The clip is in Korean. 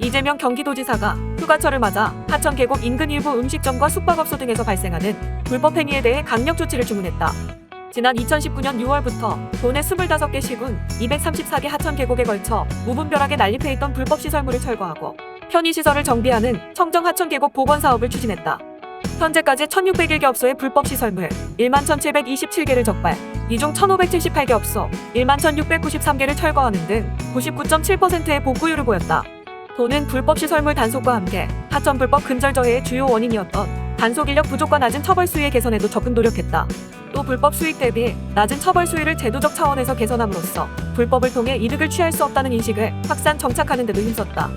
이재명 경기도지사가 휴가철을 맞아 하천 계곡 인근 일부 음식점과 숙박업소 등에서 발생하는 불법 행위에 대해 강력 조치를 주문했다. 지난 2019년 6월부터 도내 25개 시군 234개 하천 계곡에 걸쳐 무분별하게 난립해 있던 불법 시설물을 철거하고 편의시설을 정비하는 청정 하천 계곡 복원 사업을 추진했다. 현재까지 1,601개 업소의 불법 시설물 11,727개를 적발, 이 중 1,578개 업소 11,693개를 철거하는 등 99.7%의 복구율을 보였다. 도는 불법 시설물 단속과 함께 하천 불법 근절 저해의 주요 원인이었던 단속 인력 부족과 낮은 처벌 수위의 개선에도 적극 노력했다. 또 불법 수익 대비 낮은 처벌 수위를 제도적 차원에서 개선함으로써 불법을 통해 이득을 취할 수 없다는 인식을 확산 정착하는 데도 힘썼다.